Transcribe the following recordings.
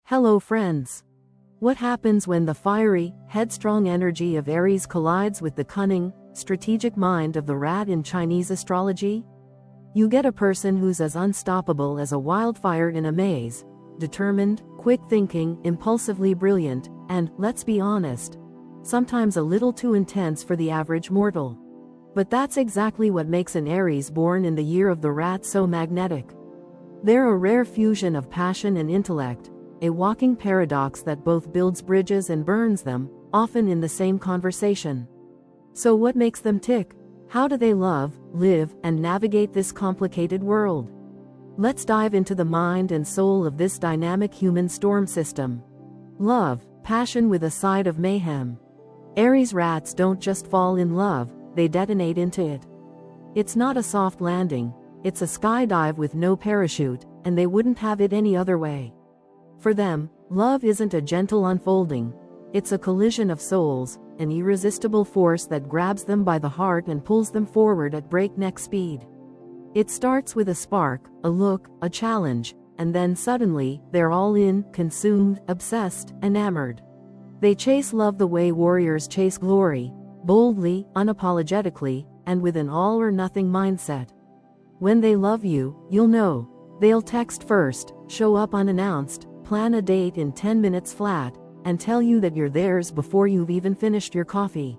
Hello friends. What happens when the fiery, headstrong energy of Aries collides with the cunning, strategic mind of the rat in Chinese astrology? You get a person who's as unstoppable as a wildfire in a maze, determined, quick-thinking, impulsively brilliant, and, let's be honest, sometimes a little too intense for the average mortal. But that's exactly what makes an Aries born in the year of the rat so magnetic. They're a rare fusion of passion and intellect, a walking paradox that both builds bridges and burns them, often in the same conversation. So what makes them tick? How do they love, live, and navigate this complicated world? Let's dive into the mind and soul of this dynamic human storm system. Love, passion with a side of mayhem. Aries rats don't just fall in love, they detonate into it. It's not a soft landing, it's a skydive with no parachute, and they wouldn't have it any other way. For them, love isn't a gentle unfolding, it's a collision of souls, an irresistible force that grabs them by the heart and pulls them forward at breakneck speed. It starts with a spark, a look, a challenge, and then suddenly, they're all in, consumed, obsessed, enamored. They chase love the way warriors chase glory, boldly, unapologetically, and with an all-or-nothing mindset. When they love you, you'll know. They'll text first, show up unannounced, plan a date in 10 minutes flat, and tell you that you're theirs before you've even finished your coffee.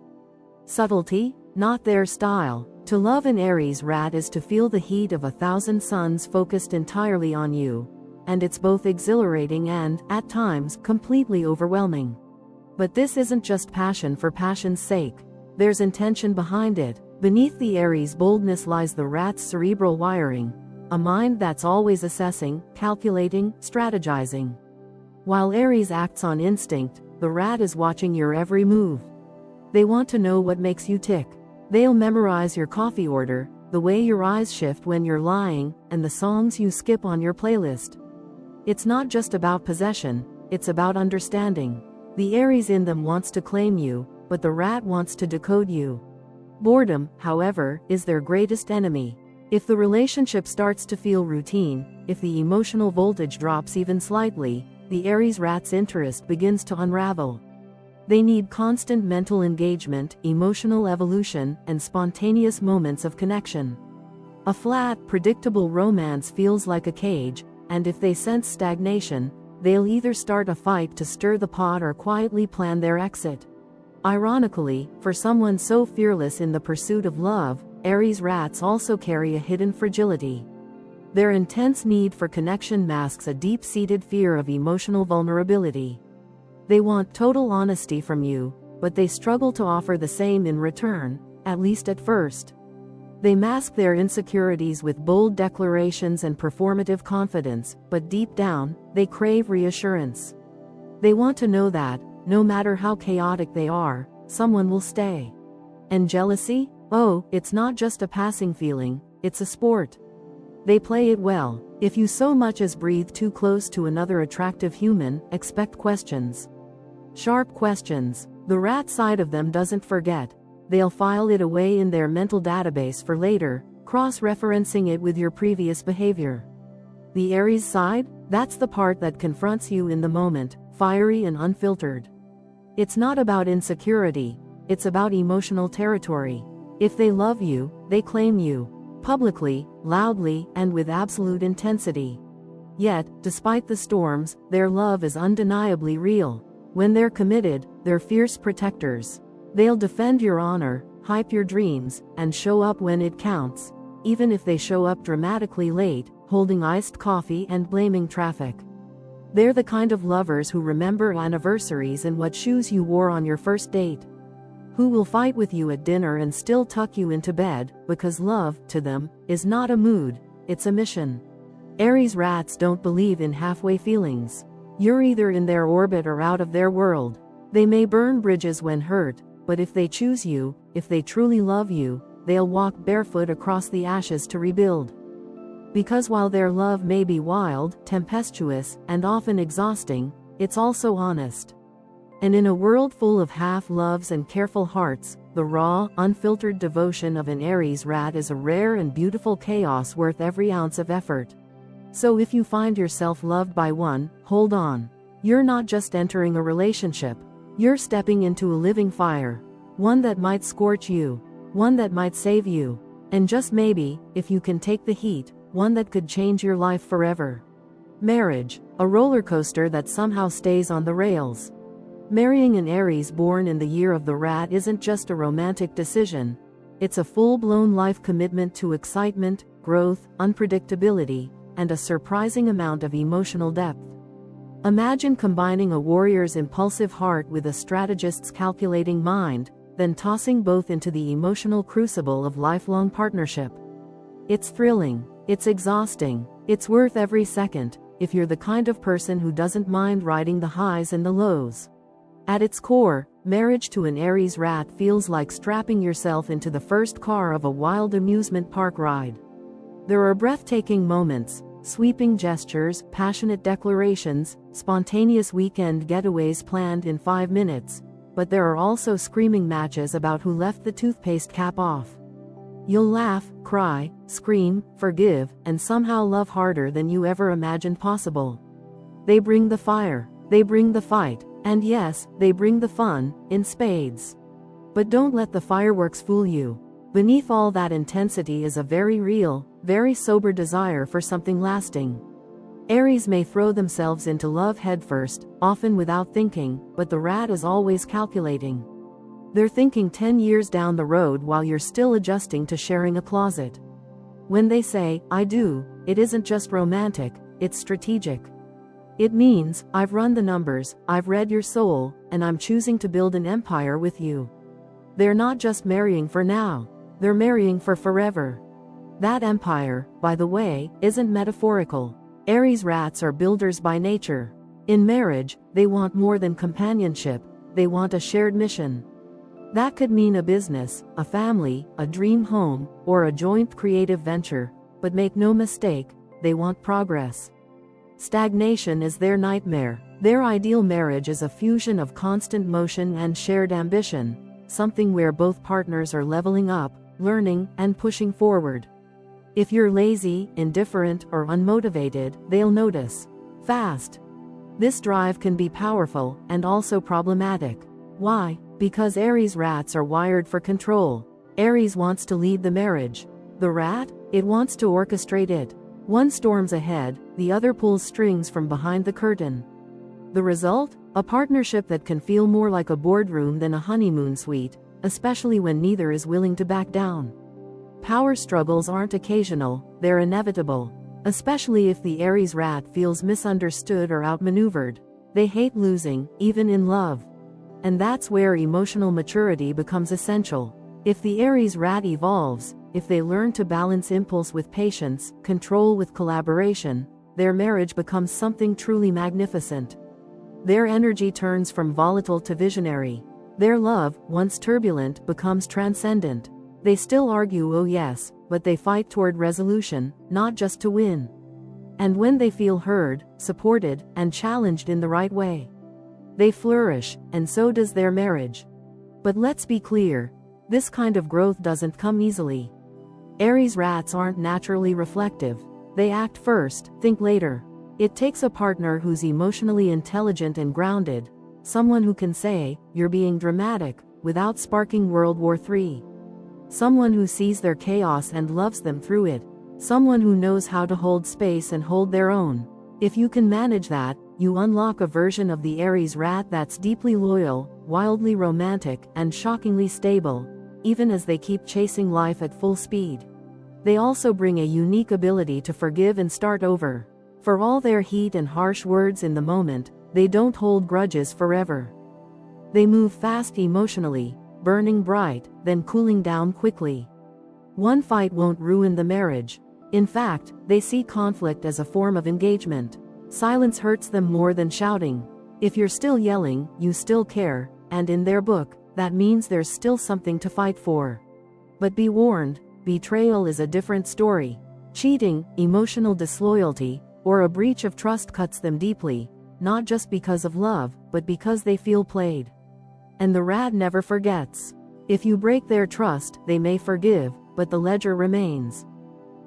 Subtlety? Not their style. To love an Aries rat is to feel the heat of 1,000 suns focused entirely on you. And it's both exhilarating and, at times, completely overwhelming. But this isn't just passion for passion's sake. There's intention behind it. Beneath the Aries boldness lies the rat's cerebral wiring. A mind that's always assessing, calculating, strategizing. While Aries acts on instinct, the rat is watching your every move. They want to know what makes you tick. They'll memorize your coffee order, the way your eyes shift when you're lying, and the songs you skip on your playlist. It's not just about possession, it's about understanding. The Aries in them wants to claim you, but the rat wants to decode you. Boredom, however, is their greatest enemy. If the relationship starts to feel routine, if the emotional voltage drops even slightly, the Aries rat's interest begins to unravel. They need constant mental engagement, emotional evolution, and spontaneous moments of connection. A flat, predictable romance feels like a cage, and if they sense stagnation, they'll either start a fight to stir the pot or quietly plan their exit. Ironically, for someone so fearless in the pursuit of love, Aries rats also carry a hidden fragility. Their intense need for connection masks a deep-seated fear of emotional vulnerability. They want total honesty from you, but they struggle to offer the same in return, at least at first. They mask their insecurities with bold declarations and performative confidence, but deep down, they crave reassurance. They want to know that, no matter how chaotic they are, someone will stay. And jealousy? Oh, it's not just a passing feeling, it's a sport. They play it well. If you so much as breathe too close to another attractive human, expect questions. Sharp questions. The rat side of them doesn't forget. They'll file it away in their mental database for later, cross-referencing it with your previous behavior. The Aries side? That's the part that confronts you in the moment, fiery and unfiltered. It's not about insecurity, it's about emotional territory. If they love you, they claim you. Publicly, loudly, and with absolute intensity. Yet, despite the storms, their love is undeniably real. When they're committed, they're fierce protectors. They'll defend your honor, hype your dreams, and show up when it counts, even if they show up dramatically late, holding iced coffee and blaming traffic. They're the kind of lovers who remember anniversaries and what shoes you wore on your first date. Who will fight with you at dinner and still tuck you into bed, because love, to them, is not a mood, it's a mission. Aries rats don't believe in halfway feelings. You're either in their orbit or out of their world. They may burn bridges when hurt, but if they choose you, if they truly love you, they'll walk barefoot across the ashes to rebuild. Because while their love may be wild, tempestuous, and often exhausting, it's also honest. And in a world full of half-loves and careful hearts, the raw, unfiltered devotion of an Aries rat is a rare and beautiful chaos worth every ounce of effort. So if you find yourself loved by one, hold on. You're not just entering a relationship. You're stepping into a living fire. One that might scorch you. One that might save you. And just maybe, if you can take the heat, one that could change your life forever. Marriage, a roller coaster that somehow stays on the rails. Marrying an Aries born in the year of the rat isn't just a romantic decision. It's a full-blown life commitment to excitement, growth, unpredictability, and a surprising amount of emotional depth. Imagine combining a warrior's impulsive heart with a strategist's calculating mind, then tossing both into the emotional crucible of lifelong partnership. It's thrilling, it's exhausting, it's worth every second, if you're the kind of person who doesn't mind riding the highs and the lows. At its core, marriage to an Aries rat feels like strapping yourself into the first car of a wild amusement park ride. There are breathtaking moments, sweeping gestures, passionate declarations, spontaneous weekend getaways planned in 5 minutes, but there are also screaming matches about who left the toothpaste cap off. You'll laugh, cry, scream, forgive, and somehow love harder than you ever imagined possible. They bring the fire, they bring the fight, and yes, they bring the fun, in spades. But don't let the fireworks fool you. Beneath all that intensity is a very real, very sober desire for something lasting. Aries may throw themselves into love headfirst, often without thinking, but the rat is always calculating. They're thinking 10 years down the road while you're still adjusting to sharing a closet. When they say, "I do," it isn't just romantic, it's strategic. It means, I've run the numbers, I've read your soul, and I'm choosing to build an empire with you. They're not just marrying for now. They're marrying for forever. That empire, by the way, isn't metaphorical. Aries rats are builders by nature. In marriage, they want more than companionship, they want a shared mission. That could mean a business, a family, a dream home, or a joint creative venture, but make no mistake, they want progress. Stagnation is their nightmare. Their ideal marriage is a fusion of constant motion and shared ambition, something where both partners are leveling up, learning, and pushing forward. If you're lazy, indifferent, or unmotivated, they'll notice. Fast. This drive can be powerful, and also problematic. Why? Because Aries rats are wired for control. Aries wants to lead the marriage. The rat? It wants to orchestrate it. One storms ahead, the other pulls strings from behind the curtain. The result? A partnership that can feel more like a boardroom than a honeymoon suite, especially when neither is willing to back down. Power struggles aren't occasional, they're inevitable. Especially if the Aries rat feels misunderstood or outmaneuvered. They hate losing, even in love. And that's where emotional maturity becomes essential. If the Aries rat evolves, if they learn to balance impulse with patience, control with collaboration, their marriage becomes something truly magnificent. Their energy turns from volatile to visionary. Their love, once turbulent, becomes transcendent. They still argue, oh yes, but they fight toward resolution, not just to win. And when they feel heard, supported, and challenged in the right way, they flourish, and so does their marriage. But let's be clear, this kind of growth doesn't come easily. Aries rats aren't naturally reflective. They act first, think later. It takes a partner who's emotionally intelligent and grounded, someone who can say, "You're being dramatic," without sparking World War III. Someone who sees their chaos and loves them through it. Someone who knows how to hold space and hold their own. If you can manage that, you unlock a version of the Aries rat that's deeply loyal, wildly romantic, and shockingly stable, even as they keep chasing life at full speed. They also bring a unique ability to forgive and start over. For all their heat and harsh words in the moment, they don't hold grudges forever. They move fast emotionally, burning bright, then cooling down quickly. One fight won't ruin the marriage. In fact, they see conflict as a form of engagement. Silence hurts them more than shouting. If you're still yelling, you still care, and in their book, that means there's still something to fight for. But be warned, betrayal is a different story. Cheating, emotional disloyalty, or a breach of trust cuts them deeply, not just because of love, but because they feel played. And the rat never forgets. If you break their trust, they may forgive, but the ledger remains.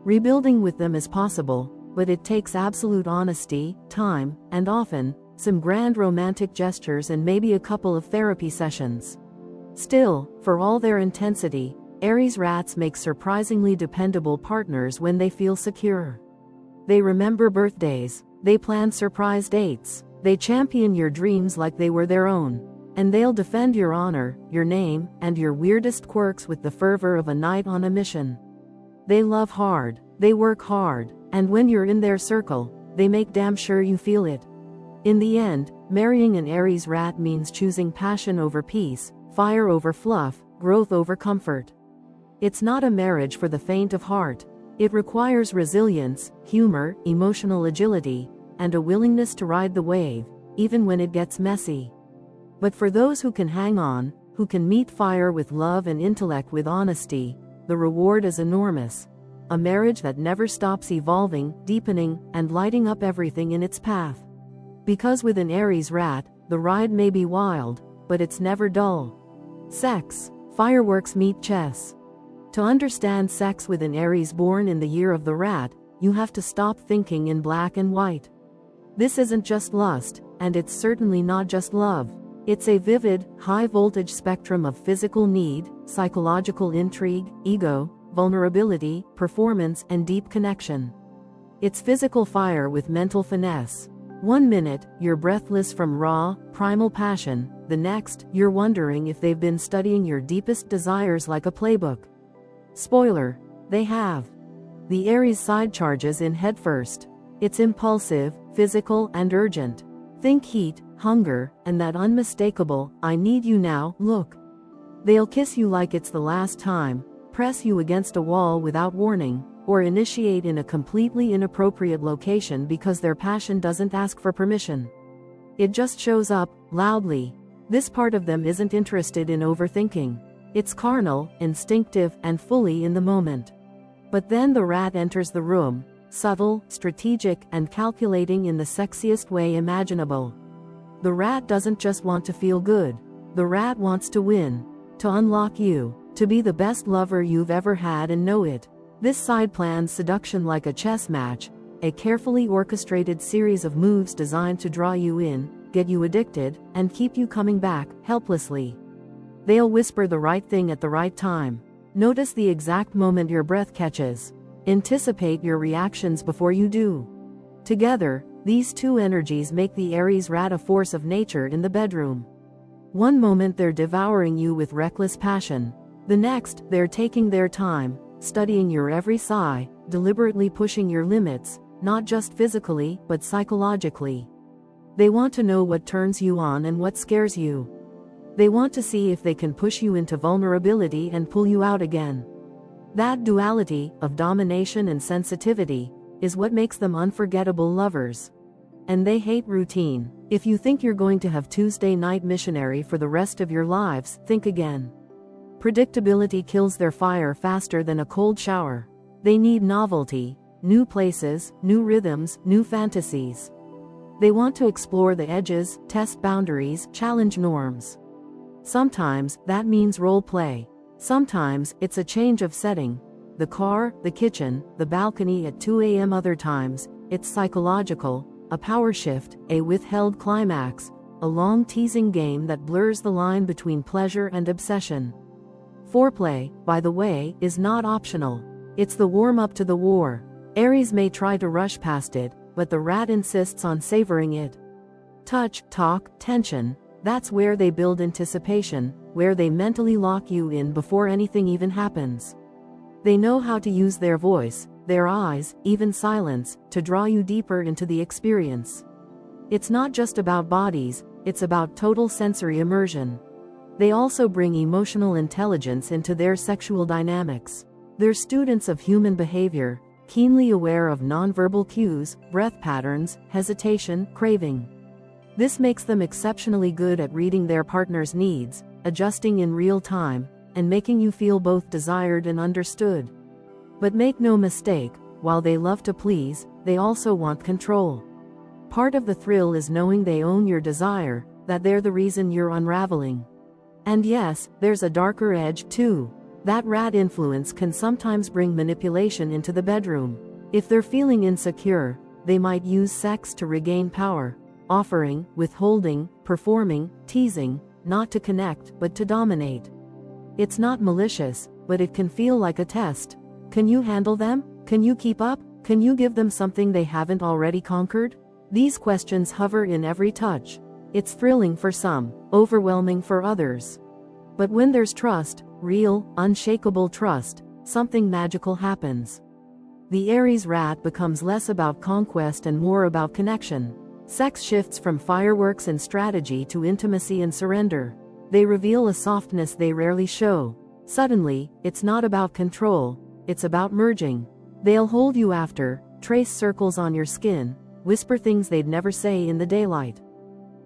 Rebuilding with them is possible, but it takes absolute honesty, time, and often, some grand romantic gestures, and maybe a couple of therapy sessions. Still, for all their intensity, Aries rats make surprisingly dependable partners when they feel secure. They remember birthdays, they plan surprise dates, they champion your dreams like they were their own, and they'll defend your honor, your name, and your weirdest quirks with the fervor of a knight on a mission. They love hard, they work hard, and when you're in their circle, they make damn sure you feel it. In the end, marrying an Aries rat means choosing passion over peace, fire over fluff, growth over comfort. It's not a marriage for the faint of heart. It requires resilience, humor, emotional agility, and a willingness to ride the wave, even when it gets messy. But for those who can hang on, who can meet fire with love and intellect with honesty, the reward is enormous. A marriage that never stops evolving, deepening, and lighting up everything in its path. Because with an Aries rat, the ride may be wild, but it's never dull. Sex. Fireworks meet chess. To understand sex with an Aries born in the year of the rat, you have to stop thinking in black and white. This isn't just lust, and it's certainly not just love. It's a vivid, high-voltage spectrum of physical need, psychological intrigue, ego, vulnerability, performance, and deep connection. It's physical fire with mental finesse. 1 minute, you're breathless from raw, primal passion. The next, you're wondering if they've been studying your deepest desires like a playbook. Spoiler: they have. The Aries side charges in headfirst. It's impulsive, physical, and urgent. Think heat, hunger, and that unmistakable, "I need you now" look. They'll kiss you like it's the last time, press you against a wall without warning, or initiate in a completely inappropriate location because their passion doesn't ask for permission. It just shows up, loudly. This part of them isn't interested in overthinking. It's carnal, instinctive, and fully in the moment. But then the rat enters the room, subtle, strategic, and calculating in the sexiest way imaginable. The rat doesn't just want to feel good. The rat wants to win. To unlock you. To be the best lover you've ever had and know it. This side plans seduction like a chess match, a carefully orchestrated series of moves designed to draw you in, get you addicted, and keep you coming back, helplessly. They'll whisper the right thing at the right time. Notice the exact moment your breath catches. Anticipate your reactions before you do. Together, these two energies make the Aries rat a force of nature in the bedroom. 1 moment they're devouring you with reckless passion. The next, they're taking their time, studying your every sigh, deliberately pushing your limits, not just physically, but psychologically. They want to know what turns you on and what scares you. They want to see if they can push you into vulnerability and pull you out again. That duality, of domination and sensitivity, is what makes them unforgettable lovers. And they hate routine. If you think you're going to have Tuesday night missionary for the rest of your lives, think again. Predictability kills their fire faster than a cold shower. They need novelty, new places, new rhythms, new fantasies. They want to explore the edges, test boundaries, challenge norms. Sometimes, that means role play. Sometimes, it's a change of setting. The car, the kitchen, the balcony at 2 a.m. Other times, it's psychological, a power shift, a withheld climax, a long teasing game that blurs the line between pleasure and obsession. Foreplay, by the way, is not optional. It's the warm-up to the war. Aries may try to rush past it, but the rat insists on savoring it. Touch, talk, tension, that's where they build anticipation, where they mentally lock you in before anything even happens. They know how to use their voice, their eyes, even silence, to draw you deeper into the experience. It's not just about bodies, it's about total sensory immersion. They also bring emotional intelligence into their sexual dynamics. They're students of human behavior, keenly aware of nonverbal cues, breath patterns, hesitation, craving. This makes them exceptionally good at reading their partner's needs, adjusting in real time, and making you feel both desired and understood. But make no mistake, while they love to please, they also want control. Part of the thrill is knowing they own your desire, that they're the reason you're unraveling. And yes, there's a darker edge, too. That rat influence can sometimes bring manipulation into the bedroom. If they're feeling insecure, they might use sex to regain power. offering, withholding, performing, teasing, not to connect but to dominate. It's not malicious, but it can feel like a test. Can you handle them? Can you keep up? Can you give them something they haven't already conquered? These questions hover in every touch. It's thrilling for some, overwhelming for others. But when there's trust, real, unshakable trust, something magical happens. The Aries rat becomes less about conquest and more about connection. Sex shifts from fireworks and strategy to intimacy and surrender. They reveal a softness they rarely show. Suddenly, it's not about control, it's about merging. They'll hold you after, trace circles on your skin, whisper things they'd never say in the daylight.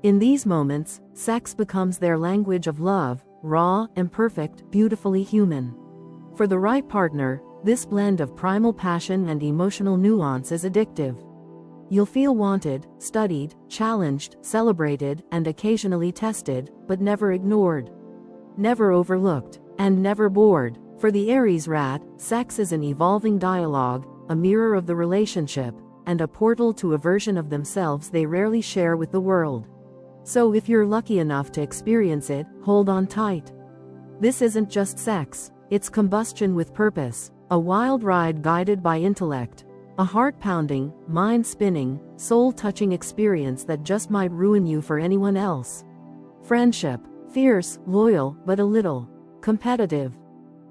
In these moments, sex becomes their language of love, raw, imperfect, beautifully human. For the right partner, this blend of primal passion and emotional nuance is addictive. You'll feel wanted, studied, challenged, celebrated, and occasionally tested, but never ignored. Never overlooked, and never bored. For the Aries rat, sex is an evolving dialogue, a mirror of the relationship, and a portal to a version of themselves they rarely share with the world. So if you're lucky enough to experience it, hold on tight. This isn't just sex, it's combustion with purpose, a wild ride guided by intellect. A heart-pounding, mind-spinning, soul-touching experience that just might ruin you for anyone else. Friendship. Fierce, loyal, but a little competitive.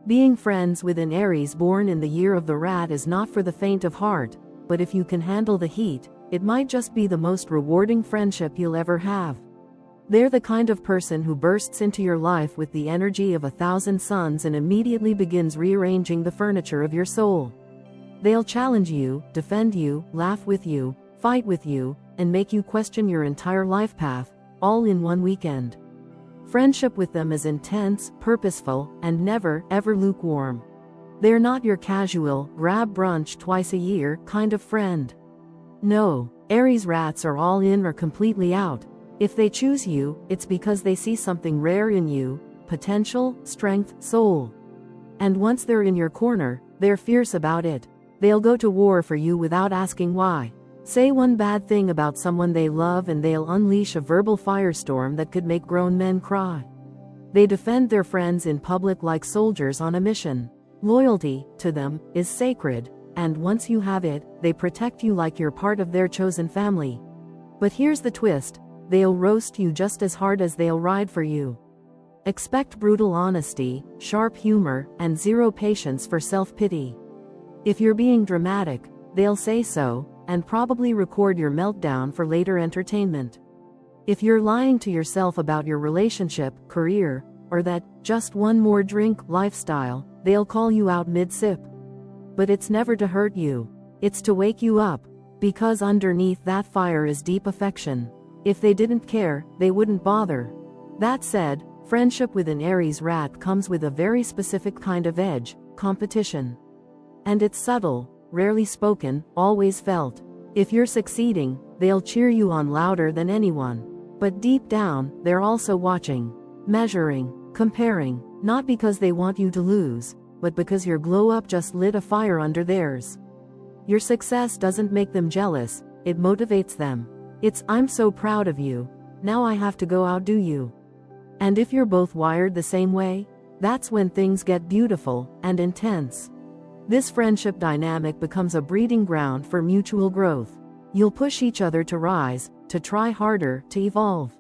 Being friends with an Aries born in the year of the rat is not for the faint of heart, but if you can handle the heat, it might just be the most rewarding friendship you'll ever have. They're the kind of person who bursts into your life with the energy of 1,000 suns and immediately begins rearranging the furniture of your soul. They'll challenge you, defend you, laugh with you, fight with you, and make you question your entire life path, all in one weekend. Friendship with them is intense, purposeful, and never, ever lukewarm. They're not your casual, grab brunch twice a year kind of friend. No, Aries rats are all in or completely out. If they choose you, it's because they see something rare in you, potential, strength, soul. And once they're in your corner, they're fierce about it. They'll go to war for you without asking why. Say one bad thing about someone they love and they'll unleash a verbal firestorm that could make grown men cry. They defend their friends in public like soldiers on a mission. Loyalty, to them, is sacred, and once you have it, they protect you like you're part of their chosen family. But here's the twist, they'll roast you just as hard as they'll ride for you. Expect brutal honesty, sharp humor, and zero patience for self-pity. If you're being dramatic, they'll say so, and probably record your meltdown for later entertainment. If you're lying to yourself about your relationship, career, or that just one more drink lifestyle, they'll call you out mid-sip. But it's never to hurt you. It's to wake you up, because underneath that fire is deep affection. If they didn't care, they wouldn't bother. That said, friendship with an Aries rat comes with a very specific kind of edge, competition. And it's subtle, rarely spoken, always felt. If you're succeeding, they'll cheer you on louder than anyone. But deep down, they're also watching, measuring, comparing, not because they want you to lose, but because your glow-up just lit a fire under theirs. Your success doesn't make them jealous, it motivates them. It's, I'm so proud of you, now I have to go outdo you. And if you're both wired the same way, that's when things get beautiful and intense. This friendship dynamic becomes a breeding ground for mutual growth. You'll push each other to rise, to try harder, to evolve.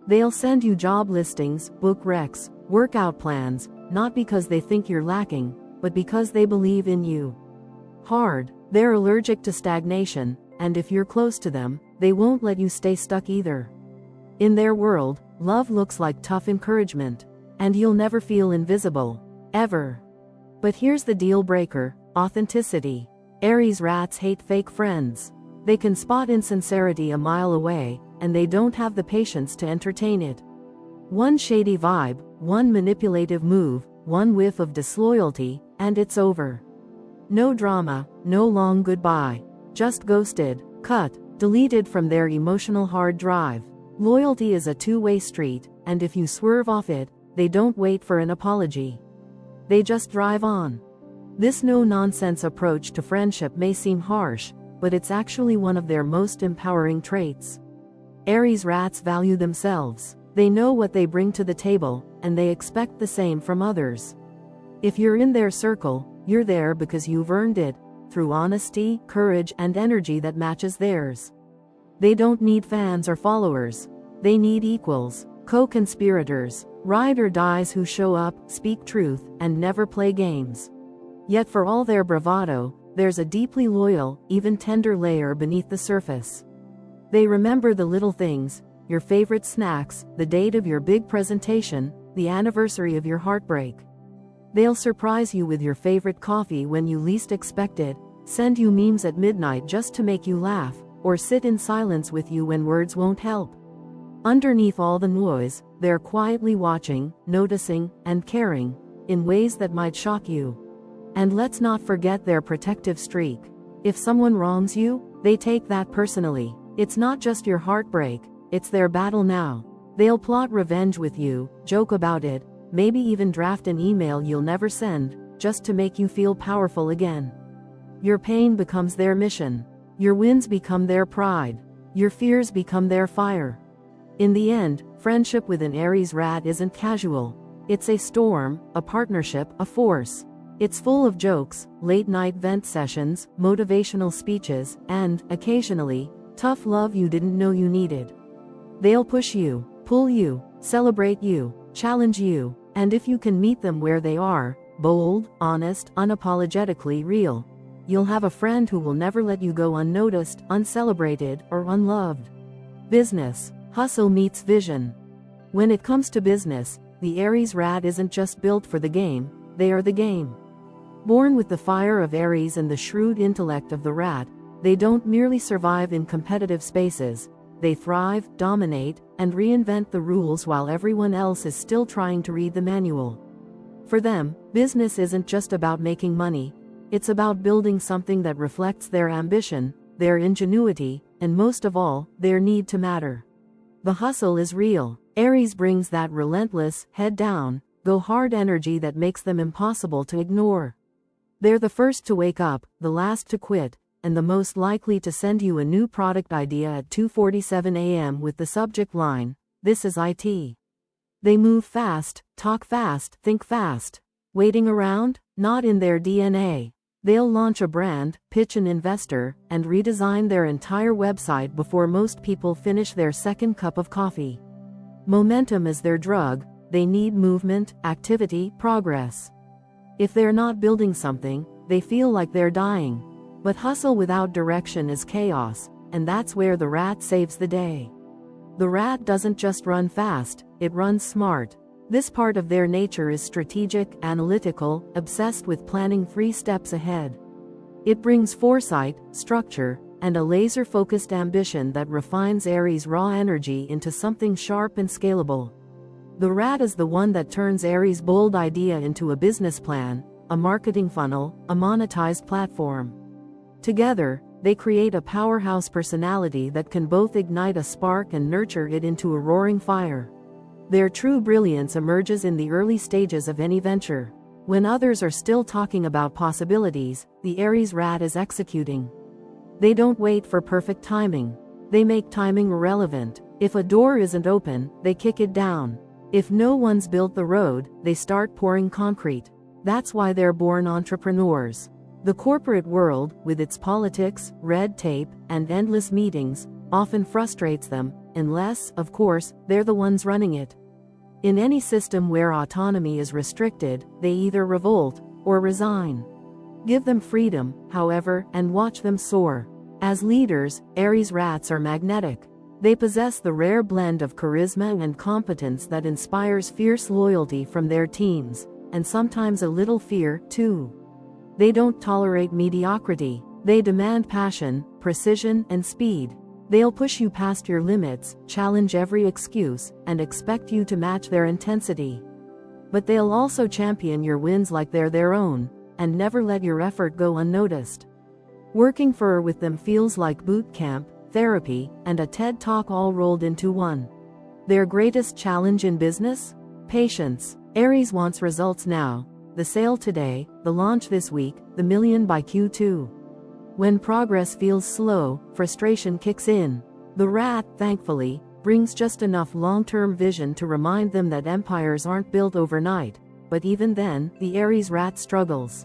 They'll send you job listings, book recs, workout plans, not because they think you're lacking, but because they believe in you. Hard, they're allergic to stagnation, and if you're close to them, they won't let you stay stuck either. In their world, love looks like tough encouragement, and you'll never feel invisible, ever. But here's the deal breaker, authenticity. Aries rats hate fake friends. They can spot insincerity a mile away, and they don't have the patience to entertain it. One shady vibe, one manipulative move, one whiff of disloyalty, and it's over. No drama, no long goodbye. Just ghosted, cut, deleted from their emotional hard drive. Loyalty is a two-way street, and if you swerve off it, they don't wait for an apology. They just drive on. This no-nonsense approach to friendship may seem harsh, but it's actually one of their most empowering traits. Aries rats value themselves. They know what they bring to the table, and they expect the same from others. If you're in their circle, you're there because you've earned it, through honesty, courage, and energy that matches theirs. They don't need fans or followers. They need equals, co-conspirators, ride or dies who show up, speak truth, and never play games. Yet for all their bravado, there's a deeply loyal, even tender layer beneath the surface. They remember the little things, your favorite snacks, the date of your big presentation, the anniversary of your heartbreak. They'll surprise you with your favorite coffee when you least expect it, send you memes at midnight just to make you laugh, or sit in silence with you when words won't help. Underneath all the noise, they're quietly watching, noticing, and caring, in ways that might shock you. And let's not forget their protective streak. If someone wrongs you, they take that personally. It's not just your heartbreak, it's their battle now. They'll plot revenge with you, joke about it, maybe even draft an email you'll never send, just to make you feel powerful again. Your pain becomes their mission. Your wins become their pride. Your fears become their fire. In the end, friendship with an Aries rat isn't casual. It's a storm, a partnership, a force. It's full of jokes, late-night vent sessions, motivational speeches, and, occasionally, tough love you didn't know you needed. They'll push you, pull you, celebrate you, challenge you, and if you can meet them where they are, bold, honest, unapologetically real, you'll have a friend who will never let you go unnoticed, uncelebrated, or unloved. Business. Hustle meets vision. When it comes to business, the Aries rat isn't just built for the game, they are the game. Born with the fire of Aries and the shrewd intellect of the rat, they don't merely survive in competitive spaces, they thrive, dominate, and reinvent the rules while everyone else is still trying to read the manual. For them, business isn't just about making money, it's about building something that reflects their ambition, their ingenuity, and most of all, their need to matter. The hustle is real. Aries brings that relentless, head down, go hard energy that makes them impossible to ignore. They're the first to wake up, the last to quit, and the most likely to send you a new product idea at 2:47 a.m. with the subject line, "This is IT." They move fast, talk fast, think fast. Waiting around? Not in their DNA. They'll launch a brand, pitch an investor, and redesign their entire website before most people finish their second cup of coffee. Momentum is their drug. They need movement, activity, progress. If they're not building something, they feel like they're dying. But hustle without direction is chaos, and that's where the rat saves the day. The rat doesn't just run fast, it runs smart. This part of their nature is strategic, analytical, obsessed with planning 3 steps ahead. It brings foresight, structure, and a laser-focused ambition that refines Aries' raw energy into something sharp and scalable. The rat is the one that turns Aries' bold idea into a business plan, a marketing funnel, a monetized platform. Together, they create a powerhouse personality that can both ignite a spark and nurture it into a roaring fire. Their true brilliance emerges in the early stages of any venture. When others are still talking about possibilities, the Aries rat is executing. They don't wait for perfect timing. They make timing irrelevant. If a door isn't open, they kick it down. If no one's built the road, they start pouring concrete. That's why they're born entrepreneurs. The corporate world, with its politics, red tape, and endless meetings, often frustrates them, unless, of course, they're the ones running it. In any system where autonomy is restricted, they either revolt or resign. Give them freedom, however, and watch them soar. As leaders, Aries rats are magnetic. They possess the rare blend of charisma and competence that inspires fierce loyalty from their teams, and sometimes a little fear, too. They don't tolerate mediocrity. They demand passion, precision, and speed. They'll push you past your limits, challenge every excuse, and expect you to match their intensity. But they'll also champion your wins like they're their own, and never let your effort go unnoticed. Working with them feels like boot camp, therapy, and a TED Talk all rolled into one. Their greatest challenge in business? Patience. Aries wants results now. The sale today, the launch this week, the million by Q2. When progress feels slow, frustration kicks in. The rat, thankfully, brings just enough long-term vision to remind them that empires aren't built overnight, but even then, the Aries rat struggles.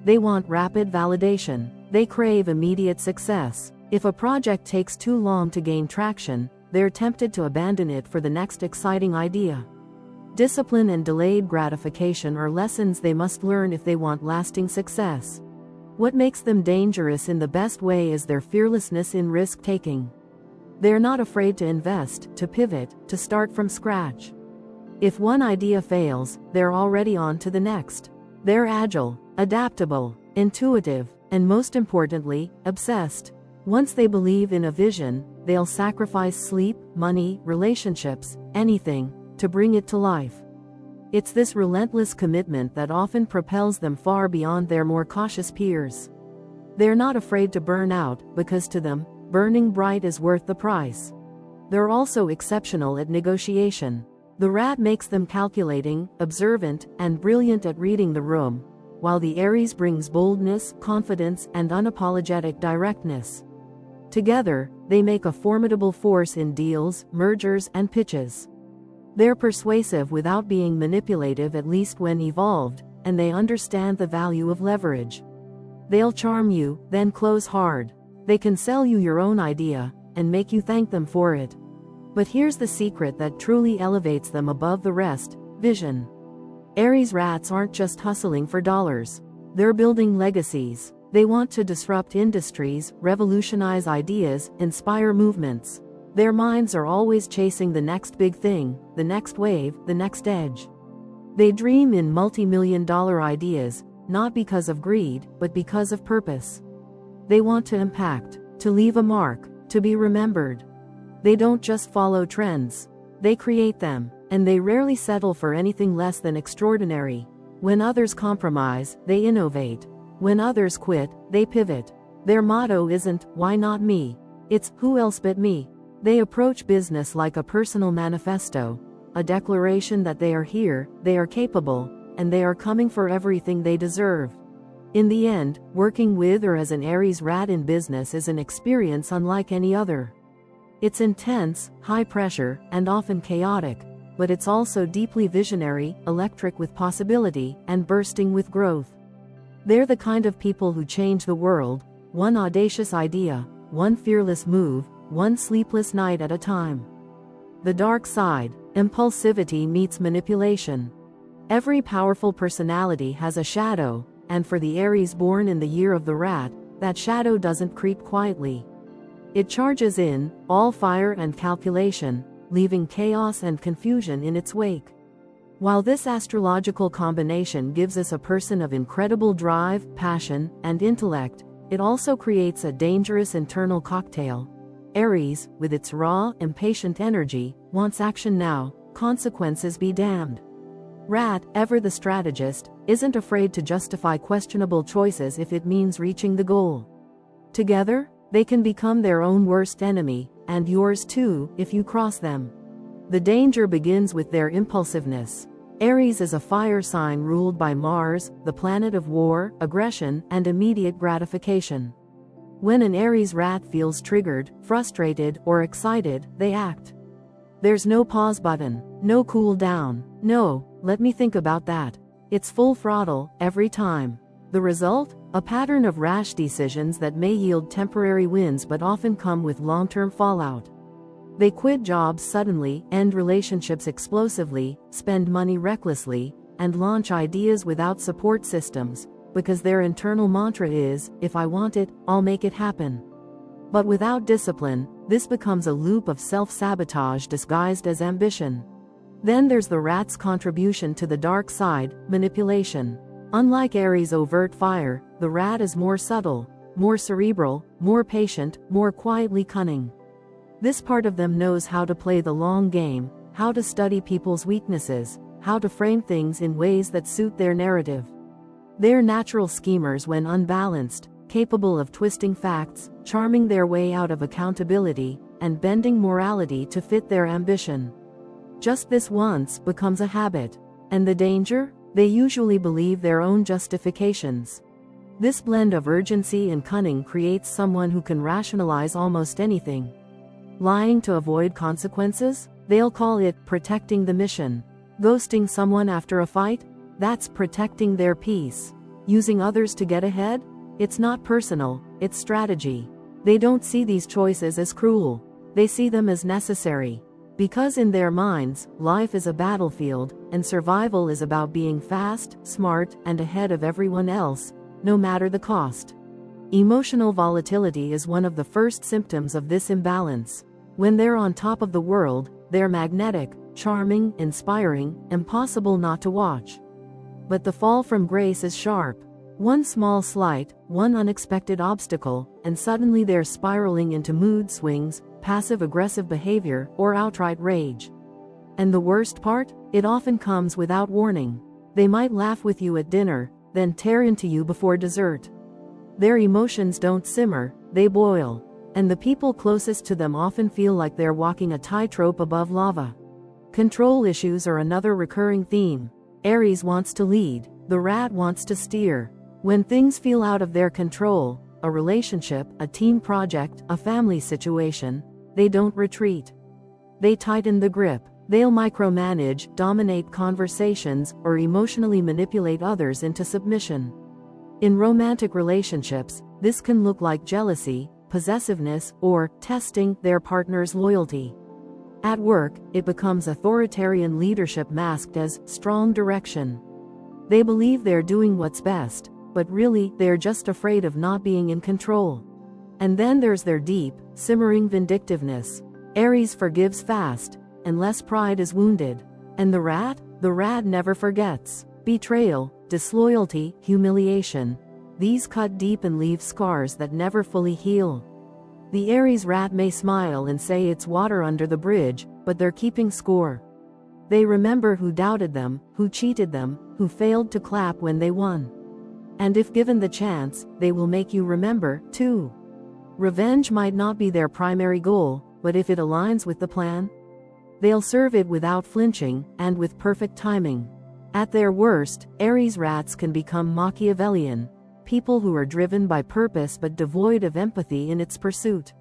They want rapid validation. They crave immediate success. If a project takes too long to gain traction, they're tempted to abandon it for the next exciting idea. Discipline and delayed gratification are lessons they must learn if they want lasting success. What makes them dangerous in the best way is their fearlessness in risk-taking. They're not afraid to invest, to pivot, to start from scratch. If one idea fails, they're already on to the next. They're agile, adaptable, intuitive, and most importantly, obsessed. Once they believe in a vision, they'll sacrifice sleep, money, relationships, anything, to bring it to life. It's this relentless commitment that often propels them far beyond their more cautious peers. They're not afraid to burn out, because to them, burning bright is worth the price. They're also exceptional at negotiation. The rat makes them calculating, observant, and brilliant at reading the room, while the Aries brings boldness, confidence, and unapologetic directness. Together, they make a formidable force in deals, mergers, and pitches. They're persuasive without being manipulative, at least when evolved, and they understand the value of leverage. They'll charm you, then close hard. They can sell you your own idea, and make you thank them for it. But here's the secret that truly elevates them above the rest: vision. Aries rats aren't just hustling for dollars. They're building legacies. They want to disrupt industries, revolutionize ideas, inspire movements. Their minds are always chasing the next big thing, the next wave, the next edge. They dream in multi-million-dollar ideas, not because of greed, but because of purpose. They want to impact, to leave a mark, to be remembered. They don't just follow trends. They create them, and they rarely settle for anything less than extraordinary. When others compromise, they innovate. When others quit, they pivot. Their motto isn't, "Why not me?" It's, "Who else but me?" They approach business like a personal manifesto, a declaration that they are here, they are capable, and they are coming for everything they deserve. In the end, working with or as an Aries rat in business is an experience unlike any other. It's intense, high pressure, and often chaotic, but it's also deeply visionary, electric with possibility, and bursting with growth. They're the kind of people who change the world, one audacious idea, one fearless move, one sleepless night at a time. The dark side: impulsivity meets manipulation. Every powerful personality has a shadow, and for the Aries born in the year of the rat, that shadow doesn't creep quietly. It charges in, all fire and calculation, leaving chaos and confusion in its wake. While this astrological combination gives us a person of incredible drive, passion, and intellect, it also creates a dangerous internal cocktail. Aries, with its raw, impatient energy, wants action now, consequences be damned. Rat, ever the strategist, isn't afraid to justify questionable choices if it means reaching the goal. Together, they can become their own worst enemy, and yours too, if you cross them. The danger begins with their impulsiveness. Aries is a fire sign ruled by Mars, the planet of war, aggression, and immediate gratification. When an Aries rat feels triggered, frustrated, or excited, they act. There's no pause button, no cool down, no, "Let me think about that." It's full throttle, every time. The result? A pattern of rash decisions that may yield temporary wins but often come with long-term fallout. They quit jobs suddenly, end relationships explosively, spend money recklessly, and launch ideas without support systems, because their internal mantra is, "If I want it, I'll make it happen." But without discipline, this becomes a loop of self-sabotage disguised as ambition. Then there's the rat's contribution to the dark side: manipulation. Unlike Aries' overt fire, the rat is more subtle, more cerebral, more patient, more quietly cunning. This part of them knows how to play the long game, how to study people's weaknesses, how to frame things in ways that suit their narrative. They're natural schemers when unbalanced, capable of twisting facts, charming their way out of accountability, and bending morality to fit their ambition. Just this once becomes a habit. And the danger? They usually believe their own justifications. This blend of urgency and cunning creates someone who can rationalize almost anything. Lying to avoid consequences? They'll call it protecting the mission. Ghosting someone after a fight? That's protecting their peace. Using others to get ahead? It's not personal, it's strategy. They don't see these choices as cruel. They see them as necessary. Because in their minds, life is a battlefield, and survival is about being fast, smart, and ahead of everyone else, no matter the cost. Emotional volatility is one of the first symptoms of this imbalance. When they're on top of the world, they're magnetic, charming, inspiring, impossible not to watch. But the fall from grace is sharp. One small slight, one unexpected obstacle, and suddenly they're spiraling into mood swings, passive-aggressive behavior, or outright rage. And the worst part? It often comes without warning. They might laugh with you at dinner, then tear into you before dessert. Their emotions don't simmer, they boil. And the people closest to them often feel like they're walking a tightrope above lava. Control issues are another recurring theme. Aries wants to lead, the rat wants to steer. When things feel out of their control, a relationship, a team project, a family situation, they don't retreat. They tighten the grip. They'll micromanage, dominate conversations, or emotionally manipulate others into submission. In romantic relationships, this can look like jealousy, possessiveness, or testing their partner's loyalty. At work, it becomes authoritarian leadership masked as strong direction. They believe they're doing what's best, but really, they're just afraid of not being in control. And then there's their deep, simmering vindictiveness. Aries forgives fast, unless pride is wounded. And the rat? The rat never forgets. Betrayal, disloyalty, humiliation. These cut deep and leave scars that never fully heal. The Aries rat may smile and say it's water under the bridge, but they're keeping score. They remember who doubted them, who cheated them, who failed to clap when they won. And if given the chance, they will make you remember, too. Revenge might not be their primary goal, but if it aligns with the plan, they'll serve it without flinching, and with perfect timing. At their worst, Aries rats can become Machiavellian. People who are driven by purpose but devoid of empathy in its pursuit.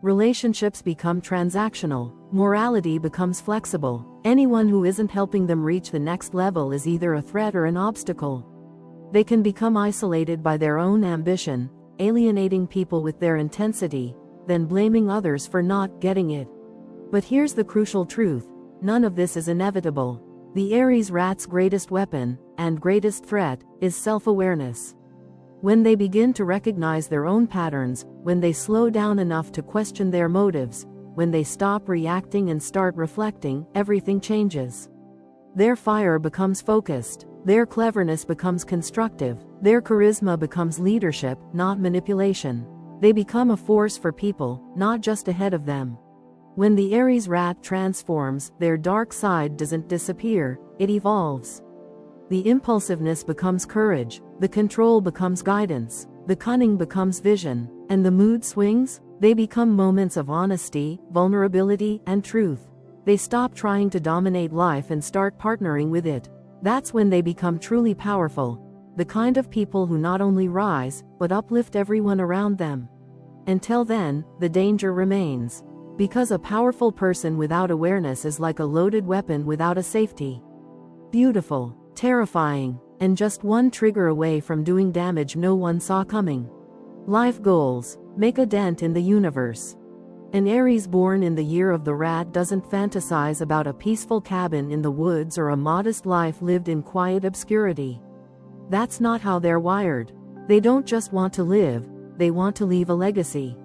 Relationships become transactional. Morality becomes flexible. Anyone who isn't helping them reach the next level is either a threat or an obstacle. They can become isolated by their own ambition, alienating people with their intensity, then blaming others for not getting it. But here's the crucial truth: none of this is inevitable. The Aries rat's greatest weapon, and greatest threat, is self-awareness. When they begin to recognize their own patterns, when they slow down enough to question their motives, when they stop reacting and start reflecting, everything changes. Their fire becomes focused, their cleverness becomes constructive, their charisma becomes leadership, not manipulation. They become a force for people, not just ahead of them. When the Aries rat transforms, their dark side doesn't disappear, it evolves. The impulsiveness becomes courage, the control becomes guidance, the cunning becomes vision, and the mood swings, they become moments of honesty, vulnerability, and truth. They stop trying to dominate life and start partnering with it. That's when they become truly powerful, the kind of people who not only rise, but uplift everyone around them. Until then, the danger remains. Because a powerful person without awareness is like a loaded weapon without a safety. Beautiful, terrifying, and just one trigger away from doing damage no one saw coming. Life goals: make a dent in the universe. An Aries born in the year of the rat doesn't fantasize about a peaceful cabin in the woods or a modest life lived in quiet obscurity. That's not how they're wired. They don't just want to live, they want to leave a legacy.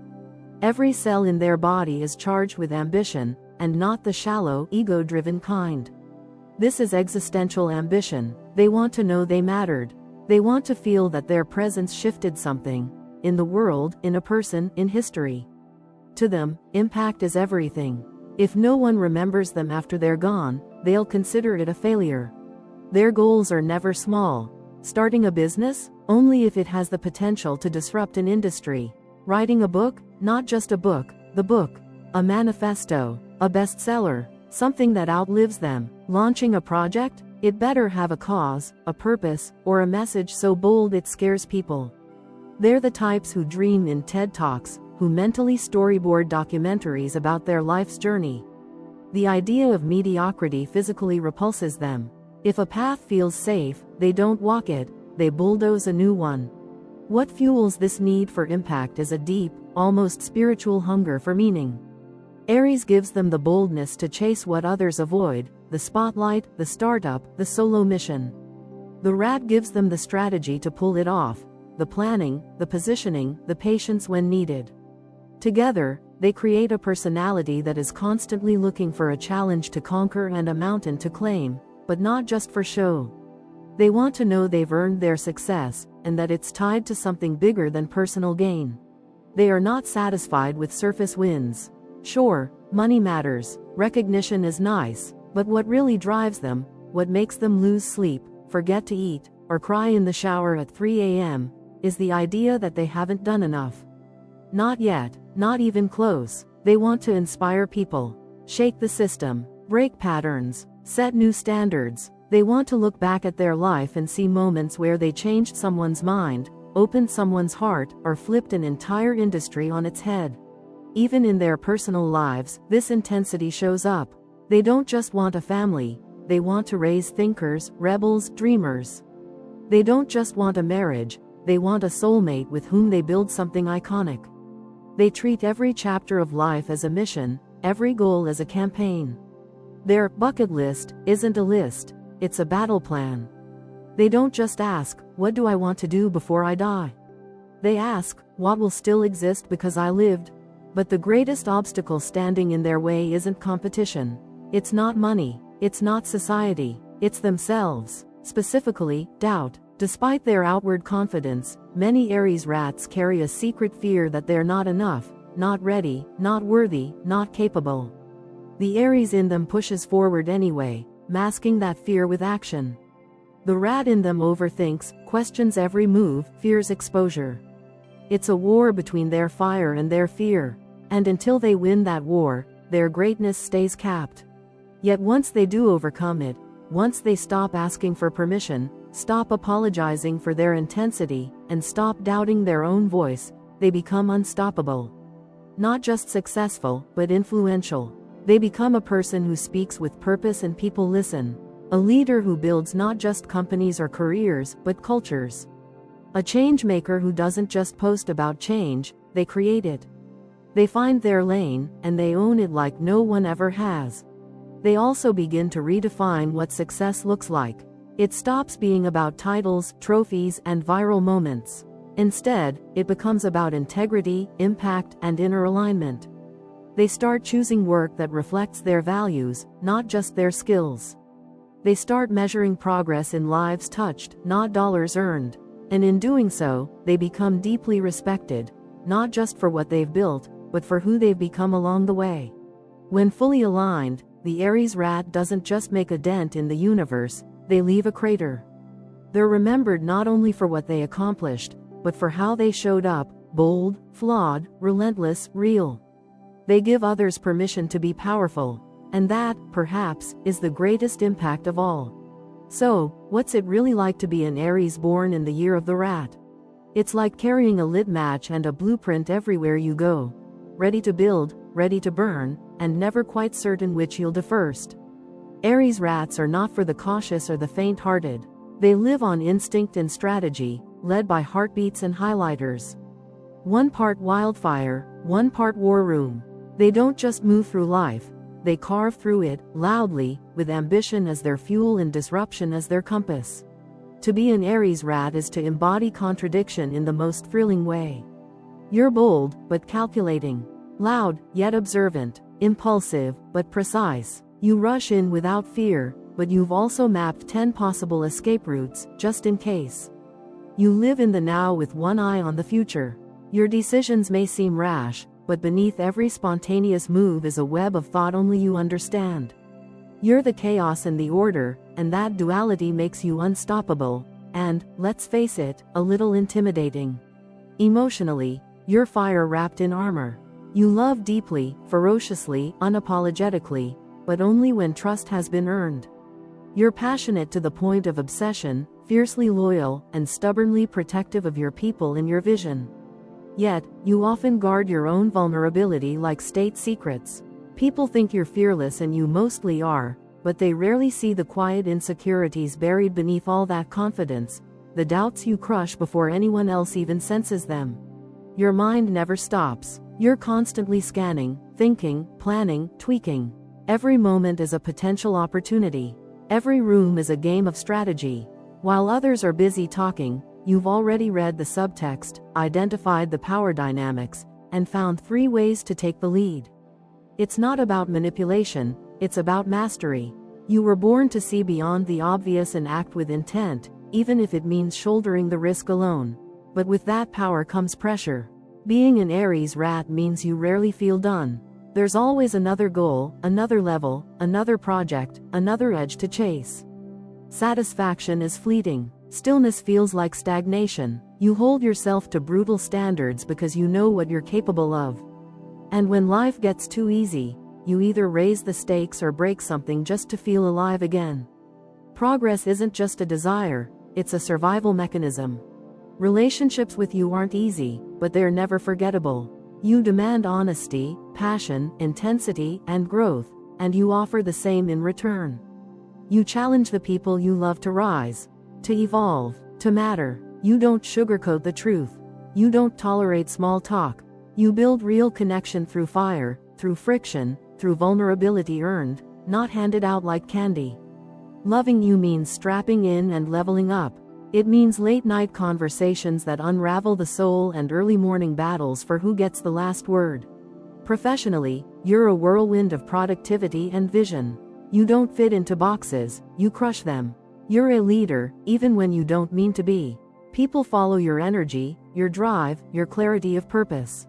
Every cell in their body is charged with ambition, and not the shallow, ego-driven kind. This is existential ambition. They want to know they mattered. They want to feel that their presence shifted something. In the world, in a person, in history. To them, impact is everything. If no one remembers them after they're gone, they'll consider it a failure. Their goals are never small. Starting a business? Only if it has the potential to disrupt an industry. Writing a book? Not just a book, the book. A manifesto, a bestseller, something that outlives them. Launching a project? It better have a cause, a purpose, or a message so bold it scares people. They're the types who dream in TED Talks, who mentally storyboard documentaries about their life's journey. The idea of mediocrity physically repulses them. If a path feels safe, they don't walk it, they bulldoze a new one. What fuels this need for impact is a deep, almost spiritual hunger for meaning. Aries gives them the boldness to chase what others avoid, the spotlight, the startup, the solo mission. The rat gives them the strategy to pull it off, the planning, the positioning, the patience when needed. Together, they create a personality that is constantly looking for a challenge to conquer and a mountain to claim, but not just for show. They want to know they've earned their success, and that it's tied to something bigger than personal gain. They are not satisfied with surface wins. Sure, money matters, recognition is nice, but what really drives them, what makes them lose sleep, forget to eat, or cry in the shower at 3 a.m., is the idea that they haven't done enough. Not yet, not even close. They want to inspire people, shake the system, break patterns, set new standards. They want to look back at their life and see moments where they changed someone's mind, opened someone's heart, or flipped an entire industry on its head. Even in their personal lives, this intensity shows up. They don't just want a family, they want to raise thinkers, rebels, dreamers. They don't just want a marriage, they want a soulmate with whom they build something iconic. They treat every chapter of life as a mission, every goal as a campaign. Their bucket list isn't a list, it's a battle plan. They don't just ask, what do I want to do before I die? They ask, what will still exist because I lived? But the greatest obstacle standing in their way isn't competition. It's not money, it's not society, it's themselves, specifically, doubt. Despite their outward confidence, many Aries rats carry a secret fear that they're not enough, not ready, not worthy, not capable. The Aries in them pushes forward anyway, masking that fear with action. The rat in them overthinks, questions every move, fears exposure. It's a war between their fire and their fear, and until they win that war, their greatness stays capped. Yet once they do overcome it, once they stop asking for permission, stop apologizing for their intensity, and stop doubting their own voice, they become unstoppable. Not just successful, but influential. They become a person who speaks with purpose and people listen. A leader who builds not just companies or careers, but cultures. A change maker who doesn't just post about change, they create it. They find their lane, and they own it like no one ever has. They also begin to redefine what success looks like. It stops being about titles, trophies, and viral moments. Instead, it becomes about integrity, impact, and inner alignment. They start choosing work that reflects their values, not just their skills. They start measuring progress in lives touched, not dollars earned. And in doing so, they become deeply respected, not just for what they've built, but for who they've become along the way. When fully aligned, the Aries rat doesn't just make a dent in the universe, they leave a crater. They're remembered not only for what they accomplished, but for how they showed up, bold, flawed, relentless, real. They give others permission to be powerful, and that, perhaps, is the greatest impact of all. So, what's it really like to be an Aries born in the year of the rat? It's like carrying a lit match and a blueprint everywhere you go. Ready to build, ready to burn, and never quite certain which you'll do first. Aries rats are not for the cautious or the faint-hearted. They live on instinct and strategy, led by heartbeats and highlighters. 1 part wildfire, 1 part war room. They don't just move through life, they carve through it, loudly, with ambition as their fuel and disruption as their compass. To be an Aries rat is to embody contradiction in the most thrilling way. You're bold, but calculating. Loud, yet observant. Impulsive, but precise. You rush in without fear, but you've also mapped 10 possible escape routes, just in case. You live in the now with one eye on the future. Your decisions may seem rash, but beneath every spontaneous move is a web of thought only you understand. You're the chaos and the order, and that duality makes you unstoppable, and, let's face it, a little intimidating. Emotionally, you're fire wrapped in armor. You love deeply, ferociously, unapologetically, but only when trust has been earned. You're passionate to the point of obsession, fiercely loyal, and stubbornly protective of your people and your vision. Yet, you often guard your own vulnerability like state secrets. People think you're fearless and you mostly are, but they rarely see the quiet insecurities buried beneath all that confidence, the doubts you crush before anyone else even senses them. Your mind never stops. You're constantly scanning, thinking, planning, tweaking. Every moment is a potential opportunity. Every room is a game of strategy. While others are busy talking, you've already read the subtext, identified the power dynamics, and found 3 ways to take the lead. It's not about manipulation, it's about mastery. You were born to see beyond the obvious and act with intent, even if it means shouldering the risk alone. But with that power comes pressure. Being an Aries rat means you rarely feel done. There's always another goal, another level, another project, another edge to chase. Satisfaction is fleeting. Stillness feels like stagnation. You hold yourself to brutal standards because you know what you're capable of. And when life gets too easy, you either raise the stakes or break something just to feel alive again. Progress isn't just a desire, it's a survival mechanism. Relationships with you aren't easy, but they're never forgettable. You demand honesty, passion, intensity, and growth, and you offer the same in return. You challenge the people you love to rise, to evolve, to matter. You don't sugarcoat the truth. You don't tolerate small talk. You build real connection through fire, through friction, through vulnerability earned, not handed out like candy. Loving you means strapping in and leveling up. It means late-night conversations that unravel the soul and early morning battles for who gets the last word. Professionally, you're a whirlwind of productivity and vision. You don't fit into boxes, you crush them. You're a leader, even when you don't mean to be. People follow your energy, your drive, your clarity of purpose.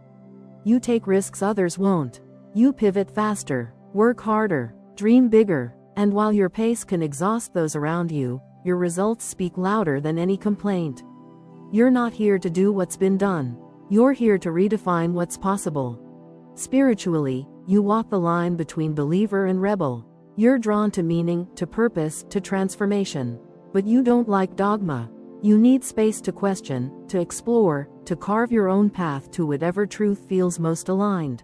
You take risks others won't. You pivot faster, work harder, dream bigger, and while your pace can exhaust those around you, your results speak louder than any complaint. You're not here to do what's been done. You're here to redefine what's possible. Spiritually, you walk the line between believer and rebel. You're drawn to meaning, to purpose, to transformation. But you don't like dogma. You need space to question, to explore, to carve your own path to whatever truth feels most aligned.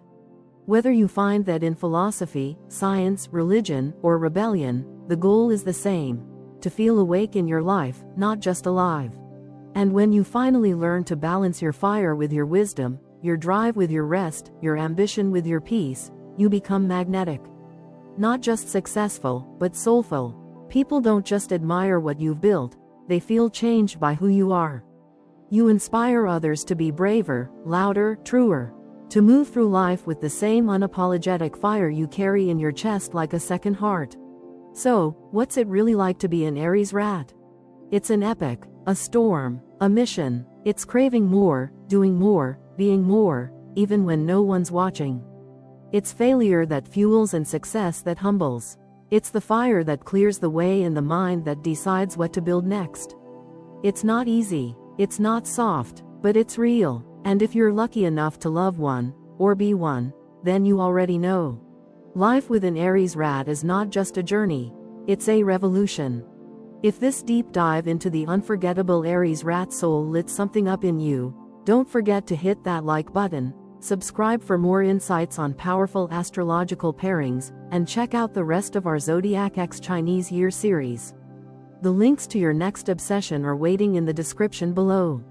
Whether you find that in philosophy, science, religion, or rebellion, the goal is the same: to feel awake in your life, not just alive. And when you finally learn to balance your fire with your wisdom, your drive with your rest, your ambition with your peace, you become magnetic. Not just successful, but soulful. People don't just admire what you've built, they feel changed by who you are. You inspire others to be braver, louder, truer, to move through life with the same unapologetic fire you carry in your chest like a second heart. So, what's it really like to be an Aries rat? It's an epic, a storm, a mission. It's craving more, doing more, being more, even when no one's watching. It's failure that fuels and success that humbles. It's the fire that clears the way and the mind that decides what to build next. It's not easy, it's not soft, but it's real. And if you're lucky enough to love one, or be one, then you already know. Life with an Aries rat is not just a journey, it's a revolution. If this deep dive into the unforgettable Aries rat soul lit something up in you, don't forget to hit that like button, subscribe for more insights on powerful astrological pairings, and check out the rest of our Zodiac X Chinese Year series. The links to your next obsession are waiting in the description below.